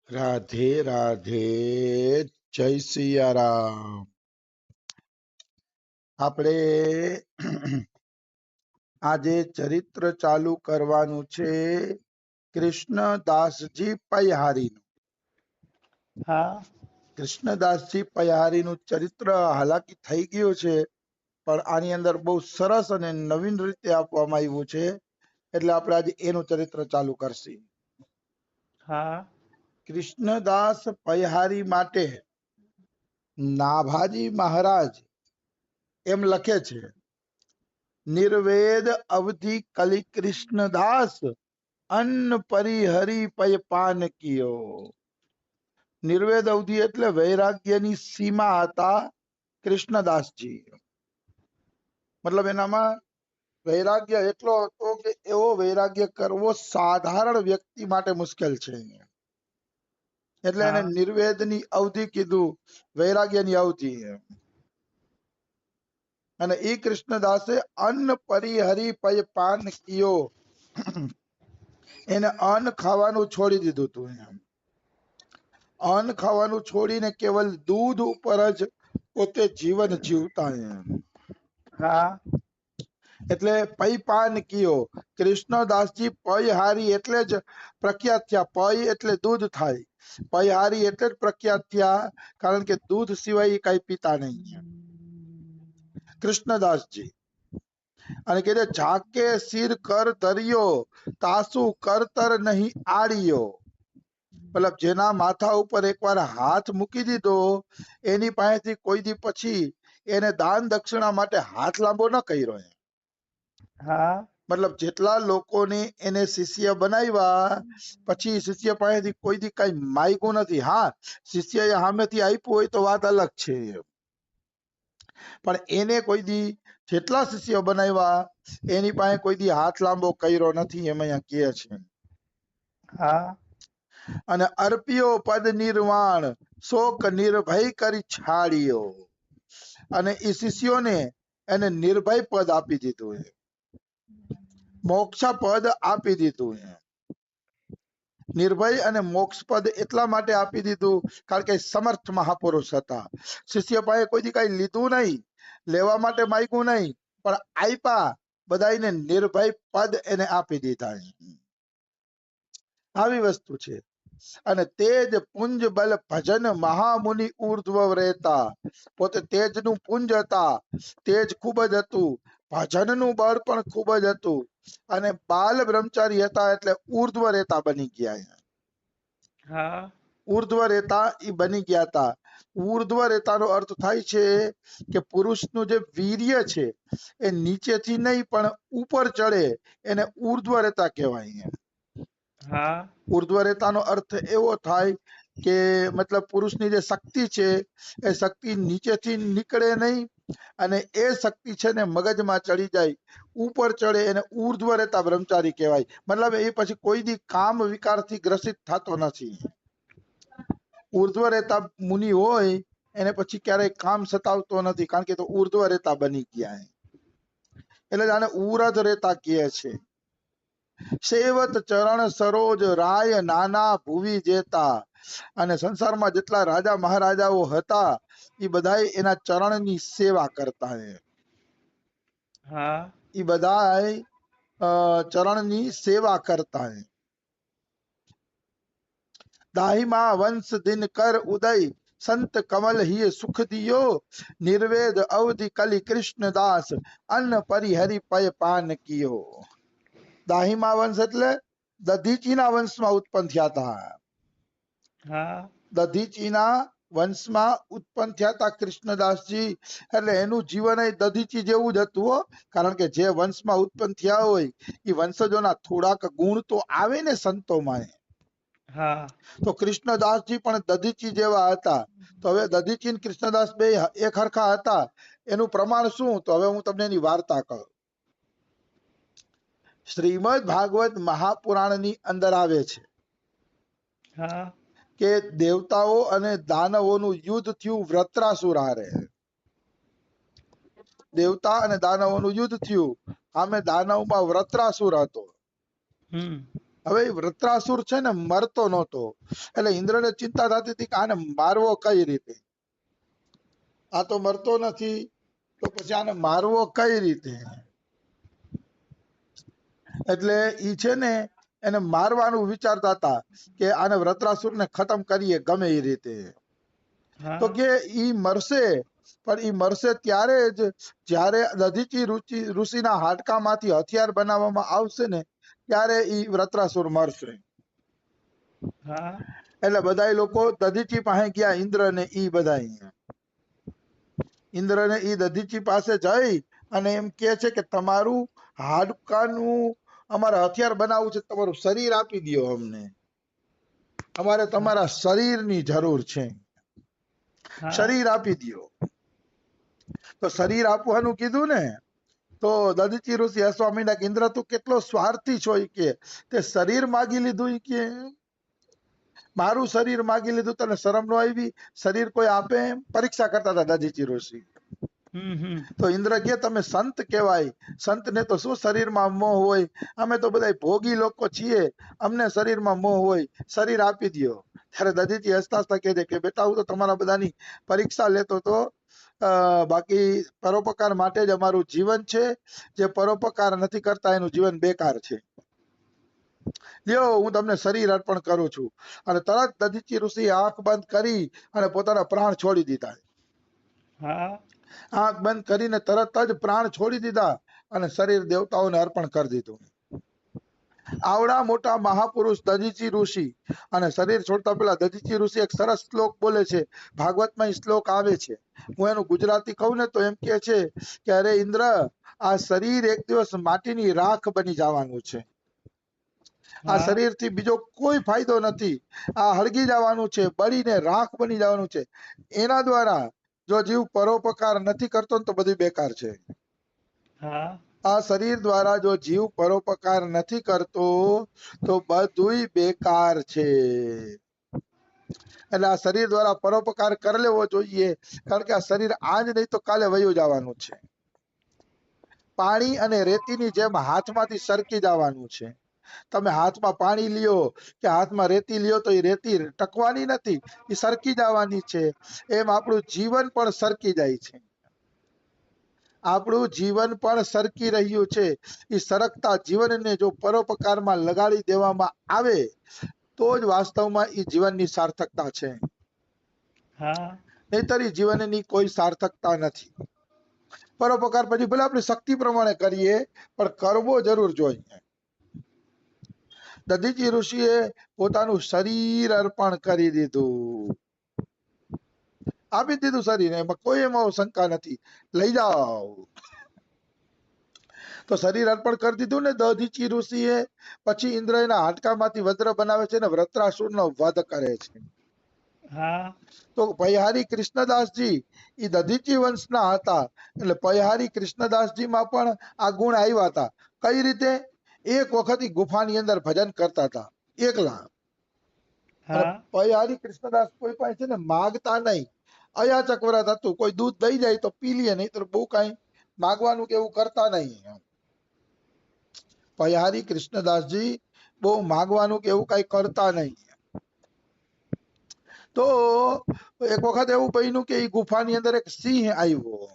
રાધે રાધે, જય સિયારામ. આપણે આજે ચરિત્ર ચાલુ કરવાનું છે કૃષ્ણદાસજી પૈહારીનું. હા કૃષ્ણદાસજી પૈહારીનું ચરિત્ર હાલાકી થઈ ગયું છે, પણ આની અંદર બહુ સરસ અને નવીન રીતે આપવામાં આવ્યું છે, એટલે આપણે આજે એનું ચરિત્ર ચાલુ કરશું. હા કૃષ્ણદાસ પૈહારી માટે નાભાજી મહારાજ એમ લખે છે, નિર્વેદ અવધિ કલિ કૃષ્ણદાસ અન્ન પરિહરિ પય પાન કિયો. નિર્વેદ અવધિ એટલે વૈરાગ્યની સીમા હતા કૃષ્ણદાસજી. મતલબ એનામાં વૈરાગ્ય એટલો હતો કે એવો વૈરાગ્ય કરવો સાધારણ વ્યક્તિ માટે મુશ્કેલ છે. એટલે એને નિર્વેદની અવધિ કીધું, વૈરાગ્યની અવધિ. અને ઈ કૃષ્ણદાસે અન્ન પરિહરિ પય પાન કિયો, એને અન્ન ખાવાનું છોડી દીધું હતું. અન્ન ખાવાનું છોડીને કેવલ દૂધ ઉપર જ પોતે જીવન જીવતા. હા એટલે પય પાન કિયો. કૃષ્ણદાસજી પયહારી એટલે જ પ્રખ્યાત થયા. પય એટલે દૂધ થાય, પયહારી એટલે જ પ્રખ્યાત થયા, કારણ કે દૂધ સિવાય કઈ પીતા નહીં કૃષ્ણદાસજી. અને કે ઝાકે સિર કર ધર્યો, તાસુ કરતર નહીં આડિયો. મતલબ જેના માથા ઉપર એકવાર હાથ મૂકી દીધો, એની પાસેથી કોઈ દી પછી એને દાન દક્ષિણા માટે હાથ લાંબો ન કર્યો. હા મતલબ જેટલા લોકોને એને શિષ્ય બનાવ્યા, પછી શિષ્ય પાસેથી કોઈ દી કઈ માગ્યું નથી. હા, શિષ્યએ સામેથી આપ્યું હોય તો વાત અલગ છે, પણ એને કોઈ દી જેટલા શિષ્ય બનાવ્યા એની પાસે કોઈ દી હાથ લાંબો કર્યો નથી, એમ અહીંયા કહે છે. હા અને અર્પ્યો પદ નિર્વાણ, શોક નિર્ભય કરી છાડ્યો. અને એ શિષ્યોને એને નિર્ભય પદ આપી દીધું, મોક્ષ પદ આપી દીધું. નિર્ભય અને મોક્ષ પદ એટલા માટે આપી દીધું કારણ કે સમર્થ મહાપુરુષ હતા. શિષ્ય પાસે કોઈ દી કઈ લીધું નહીં, લેવા માટે માગ્યું નહીં, પણ આપ્યા બધાને નિર્ભય પદ એને આપી દીધા. આવી વસ્તુ છે. અને તેજ પુંજ બલ ભજન મહામુનિ ઉર્ધ્વ રહેતા. પોતે તેજનું પુંજ હતા, તેજ ખૂબ જ હતું, ભજનનું બળ પણ ખૂબ જ હતું, અને બાલ બ્રહ્મચારી હતા એટલે ઉર્ધ્વ રહેતા બની ગયા. હા ઉર્ધ્વ રેતા એ બની ગયા હતા. ઉર્ધ્વ રેતાનો અર્થ થાય છે કે પુરુષનું જે વીર્ય છે એ નીચેથી નહીં પણ ઉપર ચડે, એને ઉર્ધ્વ રેતા કહેવાય. હા ઉર્ધ્વ રેતાનો અર્થ એવો થાય કે મતલબ પુરુષની જે શક્તિ છે એ શક્તિ નીચેથી નીકળે નહીં, અને એ શક્તિ છે ને મગજમાં ચડી જાય, ઉપર ચડે, એને ઉર્ધ્વ રેતા બ્રહ્મચારી કહેવાય. મતલબ એ પછી કોઈ દી કામ વિકારથી ગ્રસિત થતો નથી. ઉર્ધ્વ રેતા મુનિ હોય એને પછી ક્યારેય કામ સતાવતો નથી, કારણ કે તો ઉર્ધ્વ રેતા બની ગયા. એટલે આને ઉરધ રેતા કહે છે. સેવત ચરણ સરોજ રાય નાના ભુવી જેતા. અને સંસારમાં જેટલા રાજા મહારાજાઓ હતા એ બધા એના ચરણની સેવા કરતા. હા એ બધા ચરણની સેવા કરતા. દાહીમાં વંશ દિન કર ઉદય, સંત કમલ હિય સુખ દિયો. નિર્વેદ અવધિ કલિ કૃષ્ણદાસ, અન્ન પરિહરિ પય પાન કિયો. દાહીમા વંશ એટલે દધીચીના વંશમાં ઉત્પન્ન થયા હતા. હા દધીચીના વંશમાં ઉત્પન્ન થયા હતા કૃષ્ણદાસજી. એટલે એનું જીવન એ દધીચી જેવું જ હતું, કારણ કે જે વંશમાં ઉત્પન્ન થયા હોય એ વંશજોના થોડાક ગુણ તો આવે ને સંતોમાં. હા તો કૃષ્ણદાસજી પણ દધીચી જેવા હતા. તો હવે દધીચી અને કૃષ્ણદાસ બે એક હરખા હતા, એનું પ્રમાણ શું? તો હવે હું તમને એની વાર્તા કહું. શ્રીમદ ભાગવત મહાપુરાણની અંદર આવે છે હા કે દેવતાઓ અને દાનવોનું યુદ્ધ થયું વૃત્રાસુર હારે. દેવતા અને દાનવોનું યુદ્ધ થયું. આમે દાનવમાં વૃત્રાસુર હતો. હમ હવે એ વૃત્રાસુર છે ને મરતો નહોતો, એટલે ઇન્દ્રને ચિંતા થતી હતી કે આને મારવો કઈ રીતે, આ તો મરતો નથી તો પછી આને મારવો કઈ રીતે. એટલે ઈ છે ને એને મારવાનું વિચારતા હતા કે આને વૃત્રાસુરને ખતમ કરીએ ગમે એ રીતે. તો હા કે ઈ મરશે, પણ ઈ મરશે ત્યારે જ જ્યારે દધીચી ઋષિના હાડકામાંથી હથિયાર બનાવવામાં આવશે ને ત્યારે ઈ વૃત્રાસુર મરશે. હા એટલે બધા લોકો દધીચી પાસે ગયા, ઇન્દ્ર ને ઈ બધા. ઇન્દ્રને ઈ દધીચી પાસે જઈ અને એમ કે છે કે તમારું હાડકાનું અમારે હથિયાર બનાવવું છે, તમારું શરીર આપી દ્યો અમને, અમારે હા તમારા શરીરની જરૂર છે, હા શરીર આપી દ્યો. તો શરીર આપવાનું કીધું ને તો દધીચી ઋષિ હસવા માંડ્યા કે ઇન્દ્ર તું કેટલો સ્વાર્થી છો, ઈ કે તે શરીર માગી લીધું, ઈ કે મારું શરીર માગી લીધું, તને શરમ નો આવી? શરીર કોઈ આપે એમ? પરીક્ષા કરતા હતા દધીચી ઋષિ. હમ તો ઇન્દ્ર કે તમે સંત કહેવાય, સંતને તો શું શરીરમાં મોહ હોય, અમે તો બધા ભોગી લોકો છીએ, અમને શરીરમાં મોહ હોય, શરીર આપી દ્યો. ત્યારે દધીચી હસતા હસતા કહે છે કે બેટા હું તો તમારા બધાની પરીક્ષા લેતો તો, બાકી પરોપકાર માટે જ અમારું જીવન છે, જે પરોપકાર નથી કરતા એનું જીવન બેકાર છે. લ્યો હું તમને શરીર અર્પણ કરું છું. અને તરત દધીચી ઋષિ આંખ બંધ કરી અને પોતાના પ્રાણ છોડી દીધા. હા આંખ બંધ કરીને તરત જ પ્રાણ છોડી દીધા અને શરીર દેવતાઓને અર્પણ કરી દીધું. આવડા મોટા મહાપુરુષ દધીચી ઋષિ અને શરીર છોડતા પેલા દધીચી ઋષિ એક સરસ શ્લોક બોલે છે, ભાગવતમાં ઈ શ્લોક આવે છે, હું એનું ગુજરાતી કહું ને તો એમ કે છે કે અરે ઇન્દ્ર, આ શરીર એક દિવસ માટીની રાખ બની જવાનું છે, આ હા શરીરથી બીજો કોઈ ફાયદો નથી, આ હળગી જવાનું છે, બળીને રાખ બની જવાનું છે. એના દ્વારા જો જીવ પરોપકાર નથી કરતો ને તો બધું બેકાર છે. હા આ શરીર દ્વારા જો જીવ પરોપકાર નથી કરતો તો બધુંય બેકાર છે. એટલે આ શરીર દ્વારા પરોપકાર કરી લેવો જોઈએ, કારણ કે આ શરીર આજ નહીં તો કાલે વયું જવાનું છે. પાણી અને રેતીની જેમ હાથમાંથી સરકી જવાનું છે. તમે હાથમાં પાણી લ્યો કે હાથમાં રેતી લ્યો તો એ રેતી ટકવાની નથી, એ સરકી જવાની છે. એમ આપણું જીવન પણ સરકી જાય છે, આપણું જીવન પણ સરકી રહ્યું છે. એ સરકતા જીવનને જો પરોપકારમાં લગાડી દેવામાં આવે તો જ વાસ્તવમાં એ જીવનની સાર્થકતા છે, હા નહીતર એ જીવનની કોઈ સાર્થકતા નથી. પરોપકાર પછી ભલે આપણી શક્તિ પ્રમાણે કરીએ પણ કરવો જરૂર જોઈએ. દધીચી ઋષિએ પોતાનું શરીર અર્પણ કરી દીધું, આપી દીધું શરીર, એમાં કોઈ એમાં શંકા નથી, લઈ જાઓ. તો શરીર અર્પણ કરી દીધું ને દધીચી ઋષિએ, પછી ઇન્દ્ર એના હાડકામાંથી વજ્ર બનાવે છે ને વૃત્રાસુરનો વધ કરે છે. હા તો પૈહારી કૃષ્ણદાસજી એ દધીચી વંશના હતા, એટલે પૈહારી કૃષ્ણદાસજીમાં પણ આ ગુણ આવ્યા હતા. કઈ રીતે? એક વખત ઈ ગુફાની અંદર ભજન કરતા હતા એકલા, અને હા પૈહારી કૃષ્ણદાસ કોઈ પાસે છે ને માગતા નહીં, અયાચક વ્રત હતું, કોઈ દૂધ દઈ જાય તો પી લે, નહીં તો બહુ કઈ માગવાનું કે એવું કરતા નહીં. પૈહારી કૃષ્ણદાસજી બહુ માગવાનું કે એવું કઈ કરતા નહીં. તો એક વખત એવું બન્યું કે એ ગુફાની અંદર એક સિંહ આવ્યો.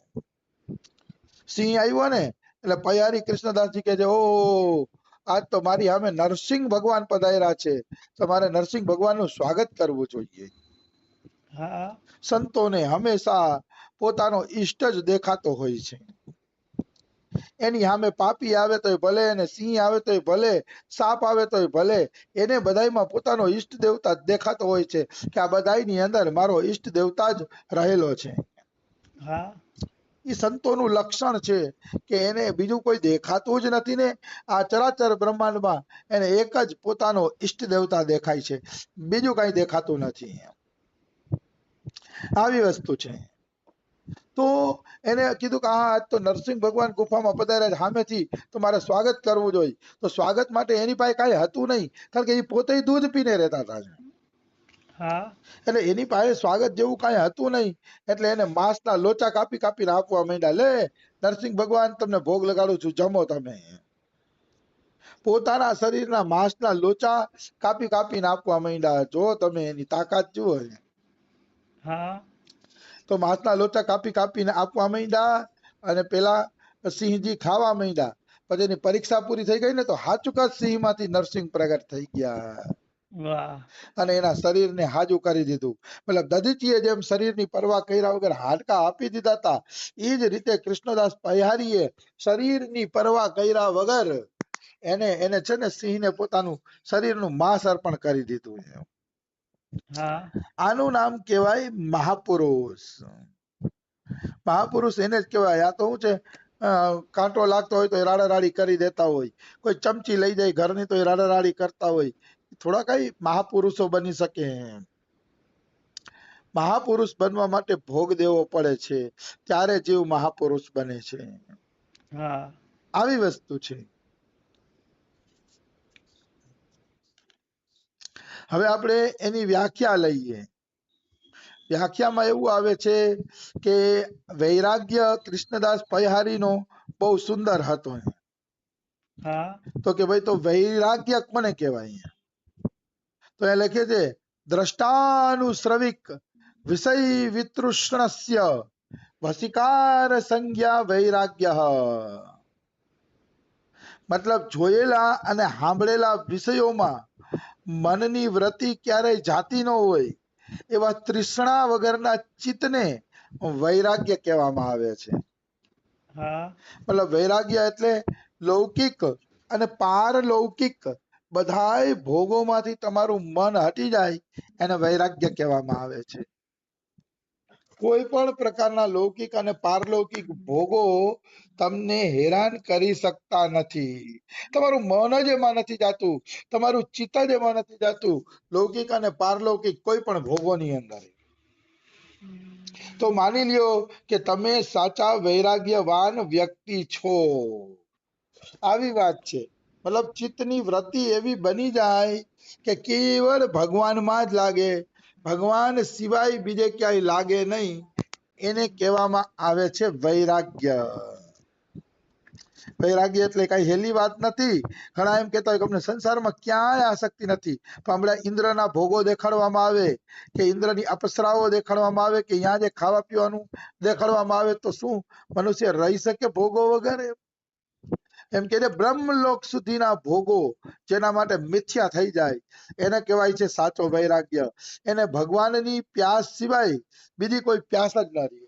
સિંહ આવ્યો ને એટલે પૈહારી કૃષ્ણદાસજી કહે છે, ઓ આજ તો મારી સામે નરસિંહ ભગવાન પધાર્યા છે, તમારે નરસિંહ ભગવાનનું સ્વાગત કરવું જોઈએ. હા સંતોને હંમેશા પોતાનો ઈષ્ટ જ દેખાતો હોય છે. એની સામે પાપી આવે તોય ભલે, અને સિંહ આવે તોય ભલે, સાપ આવે તોય ભલે, એને બધાયમાં પોતાનો ઈષ્ટ દેવતા દેખાતો હોય છે કે આ બધાયની અંદર મારો ઈષ્ટ દેવતા જ રહેલો છે. હા એ સંતોનું લક્ષણ છે કે એને બીજું કોઈ દેખાતું જ નથી ને, આ ચરાચર બ્રહ્માંડમાં એને એક જ પોતાનો ઈષ્ટ દેવતા દેખાય છે, બીજું કઈ દેખાતું નથી. આવી વસ્તુ છે. તો એને કીધું કે હા આજ તો નરસિંહ ભગવાન ગુફામાં પધાર્યા સામેથી, તો મારે સ્વાગત કરવું જોઈએ. તો સ્વાગત માટે એની પાસે કઈ હતું નહીં, કારણ કે એ પોતે દૂધ પીને રહેતા હતા, હા એટલે એની પાસે સ્વાગત જેવું કઈ હતું નહીં. એટલે એને માંસના લોચા કાપી કાપીને આપવા માંડ્યા, લે નરસિંહ ભગવાન તમને ભોગ લગાડું છું, જમો તમે. પોતાના શરીરના માંસના લોચા કાપી કાપીને આપવા માંડ્યા. જો તમે એની તાકાત જુઓ. હા તો માંસના લોચા કાપી કાપીને આપવા માંડ્યા અને પેલા સિંહજી ખાવા માંડ્યા. પછી એની પરીક્ષા પૂરી થઈ ગઈ ને તો હાચુકા સિંહમાંથી નરસિંહ પ્રગટ થઈ ગયા વાહ અને એના શરીરને હાજુ કરી દીધું. મતલબ દધીચીએ જેમ શરીરની પરવા કર્યા વગર હાડકા આપી દીધા હતા, એ જ રીતે કૃષ્ણદાસ પૈહારીએ શરીરની પરવા કર્યા વગર એને છે ને સિંહને પોતાનું શરીરનું માંસ અર્પણ કરી દીધું. હા આનું નામ કહેવાય મહાપુરુષ. મહાપુરુષ એને જ કહેવાય. આ તો શું છે, કાંટો લાગતો હોય તો એ રાડારાડી કરી દેતા હોય, કોઈ ચમચી લઈ જાય ઘરની તો એ રાડારાડી કરતા હોય. થોડા કઈ મહાપુરુષો બની શકે? મહાપુરુષ બનવા માટે ભોગ દેવો પડે છે, ત્યારે જીવ મહાપુરુષ બને છે. હા આવી વસ્તુ છે. હવે આપણે એની વ્યાખ્યા લઈએ. વ્યાખ્યામાં એવું આવે છે કે વૈરાગ્ય કૃષ્ણદાસ પૈહારીનો બહુ સુંદર હતો. હા તો કે ભાઈ તો વૈરાગ્ય કોને કહેવાય? તો એ લખે છે દ્રષ્ટાનુશ્રવિક વિષય વિતૃષ્ણસ્ય વશિકાર સંજ્ઞા વૈરાગ્ય. મતલબ જોયેલા અને સાંભળેલા વિષયોમાં મનની વૃત્તિ ક્યારેય જાતી ન હોય એવા તૃષ્ણા વગરના ચિત્તને વૈરાગ્ય કહેવામાં આવે છે. હા મતલબ વૈરાગ્ય એટલે લૌકિક અને પારલૌકિક બધાય ભોગોમાંથી તમારું મન હટી જાય એને વૈરાગ્ય કહેવામાં આવે છે. કોઈ પણ પ્રકારના લૌકિક અને પારલૌકિક ભોગો તમને હેરાન કરી શકતા નથી. તમારું મન જ એમાં નથી જાતું, તમારું ચિત્ત જ એમાં નથી જાતું, લૌકિક અને પારલૌકિક કોઈ પણ ભોગોની અંદર. તો માની લ્યો કે તમે સાચા વૈરાગ્યવાન વ્યક્તિ છો, આવી વાત છે. મતલબ ચિત્તની વૃત્તિ એવી બની જાય કે કેવળ ભગવાનમાં જ લાગે, ભગવાન સિવાય બીજે ક્યાંય લાગે નહીં. એને કહેવામાં આવે છે વૈરાગ્ય. વૈરાગ્ય એટલે કઈ હેલી વાત નથી. ઘણા એમ કહેતા હોય કે અમને સંસારમાં ક્યાંય આસક્તિ નથી, પણ હમણાં ઇન્દ્રના ભોગો દેખાડવામાં આવે કે ઇન્દ્રની અપ્સરાઓ દેખાડવામાં આવે કે અહીંયા જે ખાવા પીવાનું દેખાડવામાં આવે તો શું મનુષ્ય રહી શકે ભોગો વગર? એમ કે બ્રહ્મલોક સુધીના ભોગો જેના માટે મિથ્યા થઈ જાય એને કહેવાય છે સાચો વૈરાગ્ય. એને ભગવાનની પ્યાસ સિવાય બીજી કોઈ પ્યાસ જ ન રહે,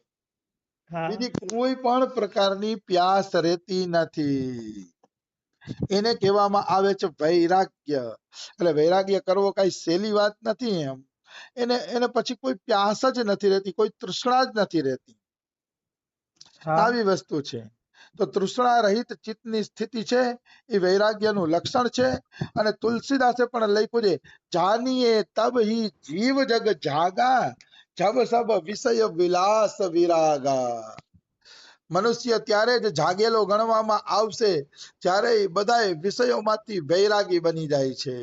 હા બીજી કોઈ પણ પ્રકારની પ્યાસ રહેતી નથી. એને કહેવામાં આવે છે વૈરાગ્ય. એટલે વૈરાગ્ય કરવો કઈ સહેલી વાત નથી. એમ એને પછી કોઈ પ્યાસ જ નથી રહેતી, કોઈ તૃષ્ણા જ નથી રહેતી. હા આવી વસ્તુ છે. તો તૃષ્ણા રહિત ચિત્તની સ્થિતિ છે એ વૈરાગ્યનું લક્ષણ છે. અને તુલસીદાસે પણ લખ્યું છે જાનીએ તબ હી જીવ જગ જાગા જબ સબ વિષય વિલાસ વિરાગા. મનુષ્ય ત્યારે જ જાગેલો ગણવામાં આવશે જ્યારે બધા વિષયોમાંથી વૈરાગી બની જાય છે.